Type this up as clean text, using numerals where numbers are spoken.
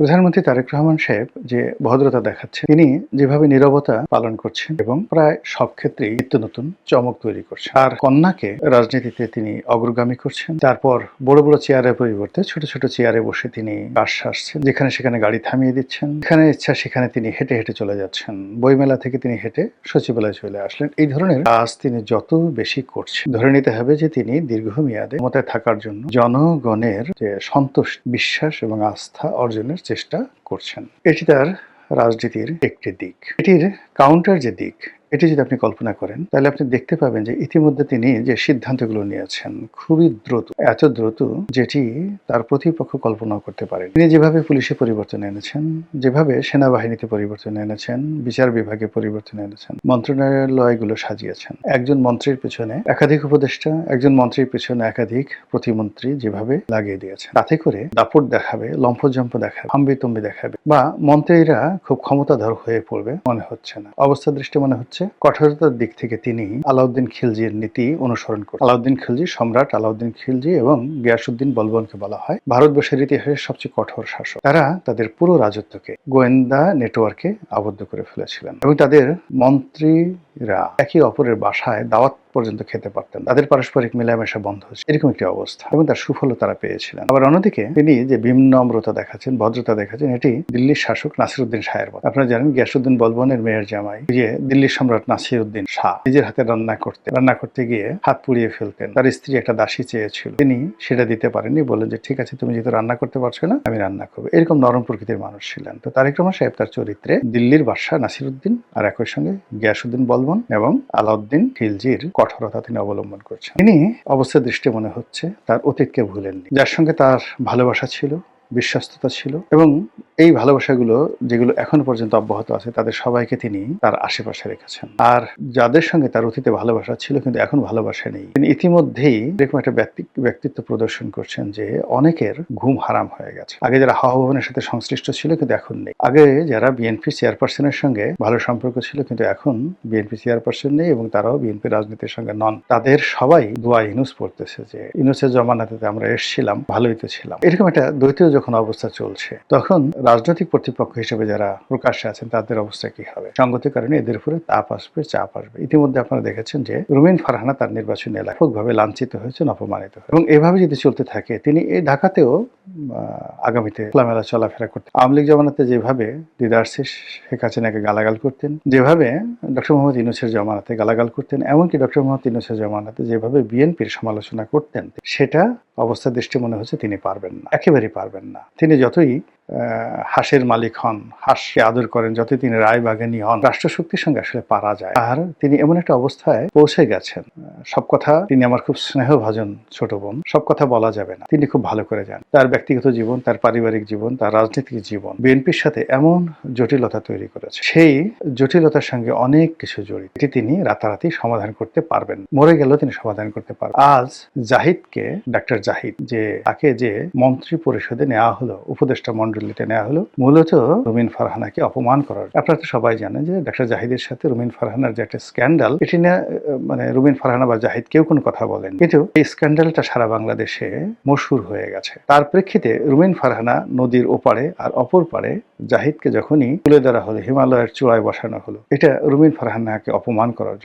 প্রধানমন্ত্রী তারেক রহমান সাহেব যে ভদ্রতা দেখাচ্ছেন, তিনি যেভাবে নীরবতা পালন করছেন এবং প্রায় সব ক্ষেত্রেই নিত্য নতুন চমক তৈরি করছেন। আর কন্যাকে রাজনীতিতে তিনি অগ্রগামী করছেন। তারপর বড় বড় চেয়ারের পরিবর্তে ছোট ছোট চেয়ারে বসে তিনি কাজ সারছেন, যেখানে সেখানে গাড়ি থামিয়ে দিচ্ছেন, যেখানে ইচ্ছা সেখানে তিনি হেঁটে হেঁটে চলে যাচ্ছেন। বইমেলা থেকে তিনি হেঁটে সচিবালয়ে চলে আসলেন। এই ধরনের কাজ তিনি যত বেশি করছেন, ধরে নিতে হবে যে তিনি দীর্ঘমেয়াদে ক্ষমতায় থাকার জন্য জনগণের যে সন্তোষ, বিশ্বাস এবং আস্থা অর্জনের চেষ্টা করছেন। এটি তার রাজনীতির একটি দিক। এটির কাউন্টার যে দিক, এটি যদি আপনি কল্পনা করেন, তাহলে আপনি দেখতে পাবেন যে ইতিমধ্যে তিনি যে সিদ্ধান্তগুলো নিয়েছেন খুবই দ্রুত, এত দ্রুত যেটি তার প্রতিপক্ষ কল্পনাও করতে পারেন। তিনি যেভাবে পুলিশে পরিবর্তন এনেছেন, যেভাবে সেনাবাহিনীতে পরিবর্তন এনেছেন, বিচার বিভাগে পরিবর্তন এনেছেন, মন্ত্রণালয়গুলো সাজিয়েছেন, একজন মন্ত্রীর পেছনে একাধিক উপদেষ্টা, একজন মন্ত্রীর পেছনে একাধিক প্রতিমন্ত্রী যেভাবে লাগিয়ে দিয়েছেন, তাতে করে দাপট দেখাবে, লম্ফজম্প দেখাবে, হাম্বিতম্বি দেখাবে, বা মন্ত্রীরা খুব ক্ষমতাধর হয়ে পড়বে মনে হচ্ছে না। অবস্থা দৃষ্টি মনে হচ্ছে কঠোরতার দিক থেকে তিনি আলাউদ্দিন খিলজির নীতি অনুসরণ করেন। আলাউদ্দিন খিলজি, সম্রাট আলাউদ্দিন খিলজি এবং গিয়াসউদ্দিন বলবনকে বলা হয় ভারতবর্ষের ইতিহাসের সবচেয়ে কঠোর শাসক। তারা তাদের পুরো রাজত্বকে গোয়েন্দা নেটওয়ার্কে আবদ্ধ করে ফেলেছিলেন এবং তাদের মন্ত্রীরা একে অপরের বাসায় দাওয়াত পর্যন্ত খেতে পারতেন। তাদের পারস্পরিক মেলামেশা বন্ধ হচ্ছে, এরকম একটি অবস্থা, এবং তার সুফলও তারা পেয়েছিলেন। আবার অন্যদিকে তিনি যে বিনম্রতা দেখাচ্ছেন, ভদ্রতা দেখাচ্ছেন, এটি দিল্লির শাসক নাসিরউদ্দিন শাহের মতো। আপনারা জানেন গিয়াসউদ্দিন বলবনের মেয়ের জামাই যে দিল্লির সম্রাট নাসিরউদ্দিন শাহ নিজের হাতে রান্না করতে গিয়ে হাত পুড়িয়ে ফেলতেন। তার স্ত্রী একটা দাসী চেয়েছিল, তিনি সেটা দিতে পারেননি, বললেন যে ঠিক আছে, তুমি যেহেতু রান্না করতে পারছো না, আমি রান্না করবো। এরকম নরম প্রকৃতির মানুষ ছিলেন। তো তারেক রহমান সাহেব তার চরিত্রে দিল্লির বাদশাহ নাসিরউদ্দিন আর একই সঙ্গে গিয়াসউদ্দিন বলবন এবং আলাউদ্দিন খিলজির কঠোরতা তিনি অবলম্বন করছেন। তিনি অবস্থার দৃষ্টি মনে হচ্ছে তার অতীতকে ভুলেননি, যার সঙ্গে তার ভালোবাসা ছিল, বিশ্বস্ততা ছিল, এবং এই ভালোবাসাগুলো যেগুলো এখনো পর্যন্ত অব্যাহত আছে, তাদের সবাইকে তিনি তার আশেপাশে রেখেছেন। আর যাদের সঙ্গে তার অতীতে ভালোবাসা ছিল কিন্তু এখন ভালোবাসা নেই, তিনি ইতিমধ্যেই এরকম একটা ব্যক্তিত্ব প্রদর্শন করছেন যে অনেকের ঘুম হারাম হয়ে গেছে। আগে যারা হাওয়া ভবনের সাথে সংশ্লিষ্ট ছিল কিন্তু এখন নেই। আগে যারা বিএনপি চেয়ারপারসনের সঙ্গে ভালো সম্পর্ক ছিল কিন্তু এখন বিএনপি চেয়ারপারসন নেই এবং তারাও বিএনপি রাজনীতির সঙ্গে নন। তাদের সবাই দোয়া ইউনূস পড়তেছে যে ইউনূসের জমানাতে আমরা এসেছিলাম, ভালোই তো ছিলাম। এরকম একটা দ্বৈত যখন অবস্থা চলছে, তখন রাজনৈতিক কর্তৃপক্ষ হিসেবে যারা প্রকাশ্যে আছেন তাদের অবস্থা কি হবে? সঙ্গতির কারণে এদের উপরে তাপ আসবে, চাপ আসবে। ইতিমধ্যে আপনারা দেখেছেন যে রুমিন ফারহানা তার নির্বাচনী এলাকায় ব্যাপকভাবে লাঞ্ছিত হয়েছেন, অপমানিত হয়েছেন, এবং এভাবে যদি চলতে থাকে তিনি এই ঢাকাতেও আগামীতে খোলামেলা চলাফেরা করতেন। আওয়ামী লীগ জমানাতে যেভাবে দিদারসি শেখ হাসিনাকে গালাগাল করতেন, যেভাবে ডক্টর মোহাম্মদ ইউনূসের জমানাতে গালাগাল করতেন, এমনকি ডক্টর মোহাম্মদ ইউনূসের জমানাতে যেভাবে বিএনপির সমালোচনা করতেন, সেটা অবস্থা দৃষ্টি মনে হচ্ছে তিনি পারবেন না, একেবারেই পারবেন না। তিনি যতই হাঁসের মালিক হন, হাঁসকে আদর করেন, যতই তিনি রায়বাগানী হন, রাষ্ট্রশক্তির সঙ্গে আসলে পারা যায়। আর তিনি এমন একটা অবস্থায় পৌঁছে গেছেন, সব কথা, তিনি আমার খুব স্নেহভাজন ছোট বোন, সব কথা বলা যাবে না, তিনি খুব ভালো করে যান। তার ব্যক্তিগত জীবন, তার পারিবারিক জীবন, তার রাজনৈতিক জীবন বিএনপির সাথে এমন জটিলতা তৈরি করেছে, সেই জটিলতার সঙ্গে অনেক কিছু জড়িত, এটি তিনি রাতারাতি সমাধান করতে পারবেন, মরে গেলেও তিনি সমাধান করতে পারবেন। আজ জাহিদকে, ডাক্তার জাহিদ, যে তাকে যে মন্ত্রী পরিষদে নেওয়া হলো, উপদেষ্টা মন্ডলীতে নেওয়া হলো, মূলত রুমিন ফারহানাকে অপমান করার। আপনারা তো সবাই জানেন যে ডাক্তার জাহিদের সাথে রুমিন ফারহানার যে একটা স্ক্যান্ডাল, এটি নিয়ে মানে রুমিন ফারহানা বা জাহিদ কেউ কোনো কথা বলেন, কিন্তু এই স্ক্যান্ডালটা সারা বাংলাদেশে মশহুর হয়ে গেছে। তার প্রেক্ষিতে রুমিন ফারহানা নদীর ওপারে আর অপর পারে জাহিদকে যখনই তুলে ধরা হলো, হিমালয়ের চূড়ায় বসানো হলো, এটা রুমিন ফারহানাকে অপমান করার জন্য।